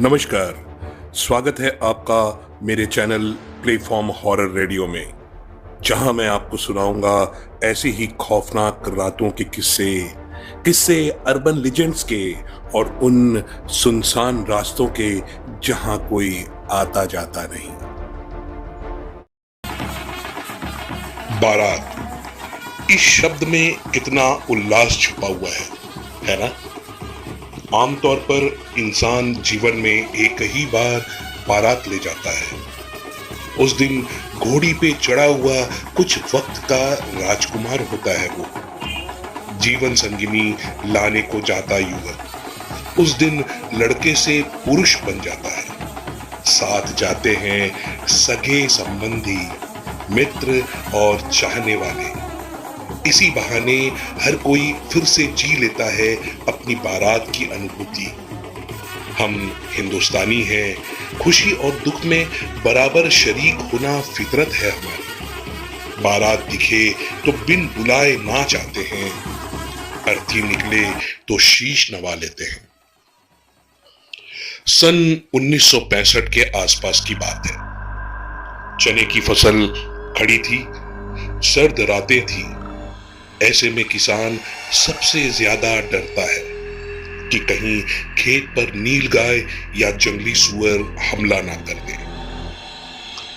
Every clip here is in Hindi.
नमस्कार। स्वागत है आपका मेरे चैनल प्लेटफॉर्म हॉरर रेडियो में, जहां मैं आपको सुनाऊंगा ऐसी ही खौफनाक रातों के किस्से किस्से अर्बन लेजेंड्स के और उन सुनसान रास्तों के जहां कोई आता जाता नहीं। बारात, इस शब्द में कितना उल्लास छुपा हुआ है ना? आमतौर पर इंसान जीवन में एक ही बार बारात ले जाता है। उस दिन घोड़ी पे चढ़ा हुआ कुछ वक्त का राजकुमार होता है वो, जीवन संगिनी लाने को जाता युवक उस दिन लड़के से पुरुष बन जाता है। साथ जाते हैं सगे संबंधी, मित्र और चाहने वाले। इसी बहाने हर कोई फिर से जी लेता है अपनी बारात की अनुभूति। हम हिंदुस्तानी हैं, खुशी और दुख में बराबर शरीक होना फितरत है हमारी। बारात दिखे तो बिन बुलाए नाच आते हैं, अर्थी निकले तो शीश नवा लेते हैं। सन 1965 के आसपास की बात है। चने की फसल खड़ी थी, सर्द रातें थी। ऐसे में किसान सबसे ज्यादा डरता है कि कहीं खेत पर नीलगाय या जंगली सुअर हमला ना कर दे।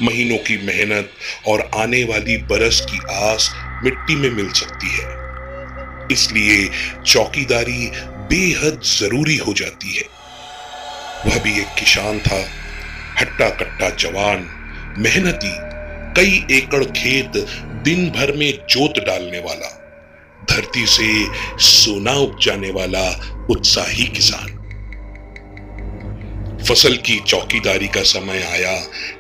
महीनों की मेहनत और आने वाली बरस की आस मिट्टी में मिल सकती है, इसलिए चौकीदारी बेहद जरूरी हो जाती है। वह भी एक किसान था, हट्टा कट्टा जवान, मेहनती, कई एकड़ खेत दिन भर में जोत डालने वाला, धरती से सोना उपजाने वाला उत्साही किसान। फसल की चौकीदारी का समय आया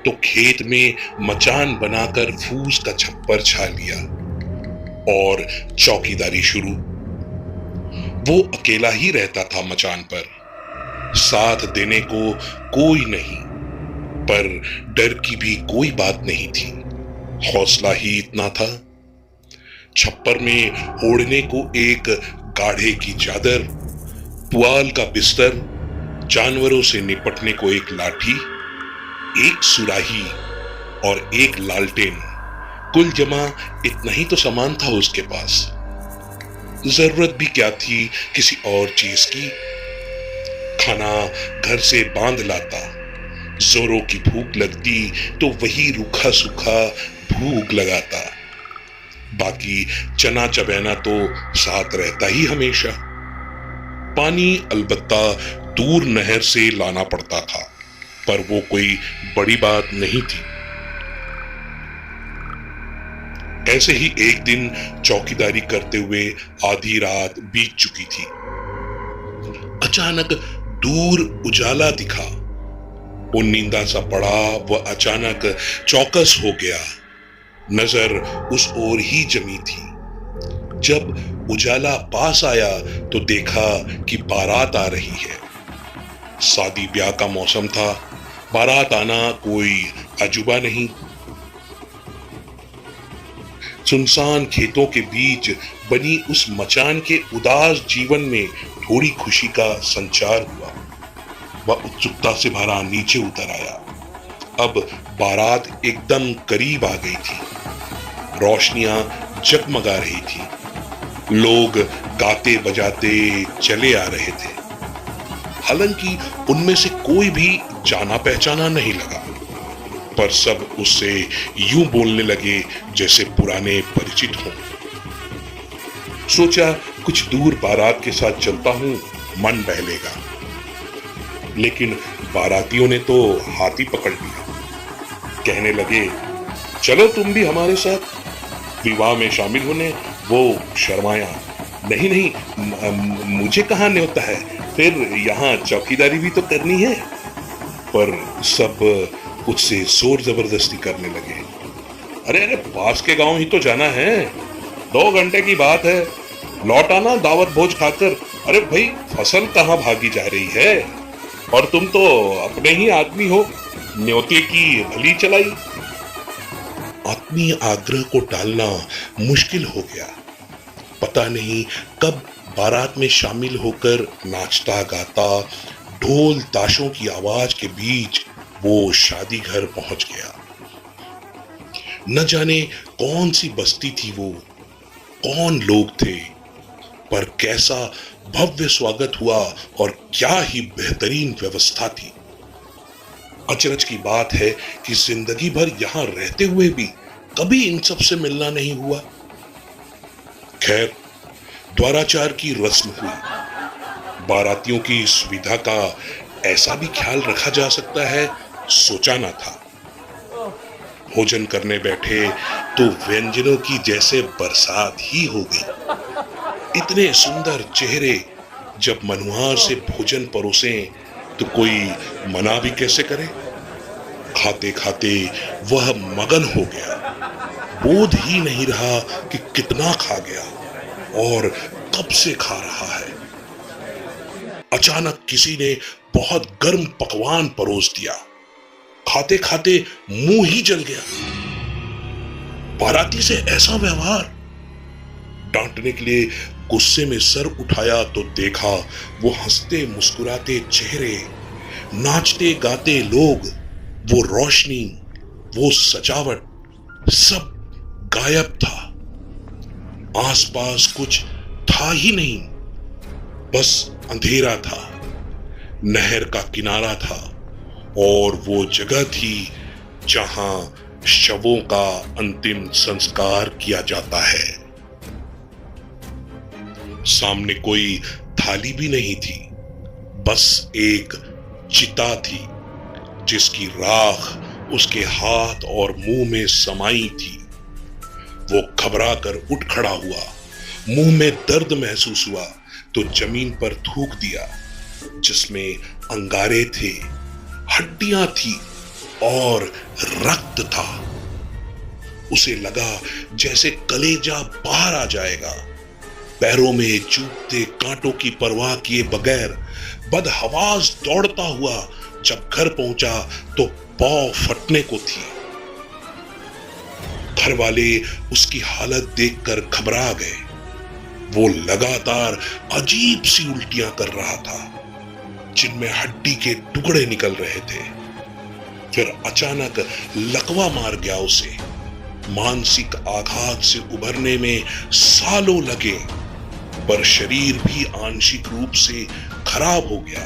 तो खेत में मचान बनाकर फूस का छप्पर छा लिया और चौकीदारी शुरू। वो अकेला ही रहता था मचान पर, साथ देने को कोई नहीं, पर डर की भी कोई बात नहीं थी, हौसला ही इतना था। छप्पर में ओढ़ने को एक गाढ़े की चादर, पुआल का बिस्तर, जानवरों से निपटने को एक लाठी, एक सुराही और एक लालटेन, कुल जमा इतना ही तो सामान था उसके पास। जरूरत भी क्या थी किसी और चीज की? खाना घर से बांध लाता, जोरों की भूख लगती तो वही रूखा सूखा भूख लगाता। बाकी चना चबैना तो साथ रहता ही हमेशा। पानी अलबत्ता दूर नहर से लाना पड़ता था, पर वो कोई बड़ी बात नहीं थी। ऐसे ही एक दिन चौकीदारी करते हुए आधी रात बीत चुकी थी। अचानक दूर उजाला दिखा। वो नींदा सा पड़ा, वह अचानक चौकस हो गया। नजर उस ओर ही जमी थी। जब उजाला पास आया तो देखा कि बारात आ रही है। शादी ब्याह का मौसम था, बारात आना कोई अजूबा नहीं। सुनसान खेतों के बीच बनी उस मचान के उदास जीवन में थोड़ी खुशी का संचार हुआ। वह उत्सुकता से भरा नीचे उतर आया। अब बारात एकदम करीब आ गई थी। रोशनियां जगमगा रही थी। लोग गाते बजाते चले आ रहे थे। हालांकि उनमें से कोई भी जाना पहचाना नहीं लगा, पर सब उससे यूं बोलने लगे जैसे पुराने परिचित हों। सोचा कुछ दूर बारात के साथ चलता हूं, मन बहलेगा। लेकिन बारातियों ने तो हाथ ही पकड़ लिया। कहने लगे, चलो तुम भी हमारे साथ विवाह में शामिल होने। वो शर्माया, नहीं नहीं, मुझे कहाँ न्योता है, फिर यहाँ चौकीदारी भी तो करनी है। पर सब उससे जोर जबरदस्ती करने लगे। अरे अरे, पास के गांव ही तो जाना है, 2 घंटे की बात है, लौट आना दावत भोज खाकर। अरे भाई, फसल कहाँ भागी जा रही है, और तुम तो अपने ही आदमी हो, न्योते की भली चलाई। आत्मीय आग्रह को टालना मुश्किल हो गया। पता नहीं कब बारात में शामिल होकर नाचता गाता ढोल ताशों की आवाज के बीच वो शादी घर पहुंच गया। न जाने कौन सी बस्ती थी वो, कौन लोग थे, पर कैसा भव्य स्वागत हुआ और क्या ही बेहतरीन व्यवस्था थी। अचरज की बात है कि जिंदगी भर यहां रहते हुए भी कभी इन सब से मिलना नहीं हुआ। खैर, द्वाराचार की रस्म हुई। बारातियों की सुविधा का ऐसा भी ख्याल रखा जा सकता है, सोचा ना था। भोजन करने बैठे तो व्यंजनों की जैसे बरसात ही हो गई। इतने सुंदर चेहरे जब मनुहार से भोजन परोसें तो कोई मना भी कैसे करे। खाते खाते वह मगन हो गया, बोध ही नहीं रहा कि कितना खा गया और कब से खा रहा है। अचानक किसी ने बहुत गर्म पकवान परोस दिया। खाते खाते मुंह ही जल गया। बाराती से ऐसा व्यवहार! डांटने के लिए गुस्से में सर उठाया तो देखा वो हंसते मुस्कुराते चेहरे, नाचते गाते लोग, वो रोशनी, वो सजावट, सब गायब था। आसपास कुछ था ही नहीं, बस अंधेरा था। नहर का किनारा था और वो जगह थी जहां शवों का अंतिम संस्कार किया जाता है। सामने कोई थाली भी नहीं थी, बस एक चिता थी जिसकी राख उसके हाथ और मुंह में समाई थी। वो घबरा कर उठ खड़ा हुआ। मुंह में दर्द महसूस हुआ तो जमीन पर थूक दिया, जिसमें अंगारे थे, हड्डियां थी और रक्त था। उसे लगा जैसे कलेजा बाहर आ जाएगा। पैरों में चुभते कांटों की परवाह किए बगैर बदहवास दौड़ता हुआ जब घर पहुंचा तो पांव फटने को थी। घर वाले उसकी हालत देखकर घबरा गए। वो लगातार अजीब सी उल्टियां कर रहा था, जिनमें हड्डी के टुकड़े निकल रहे थे। फिर अचानक लकवा मार गया उसे। मानसिक आघात से उभरने में सालों लगे, पर शरीर भी आंशिक रूप से खराब हो गया।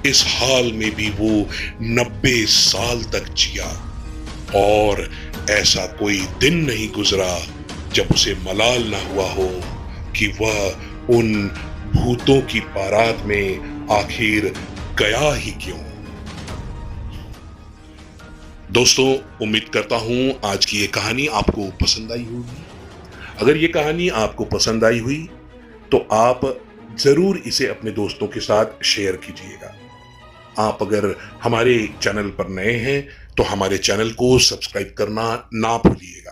इस हाल में भी वो 90 साल तक जिया और ऐसा कोई दिन नहीं गुजरा जब उसे मलाल न हुआ हो कि वह उन भूतों की बारात में आखिर गया ही क्यों। दोस्तों, उम्मीद करता हूं आज की ये कहानी आपको पसंद आई होगी। अगर ये कहानी आपको पसंद आई हुई तो आप जरूर इसे अपने दोस्तों के साथ शेयर कीजिएगा। आप अगर हमारे चैनल पर नए हैं तो हमारे चैनल को सब्सक्राइब करना ना भूलिएगा।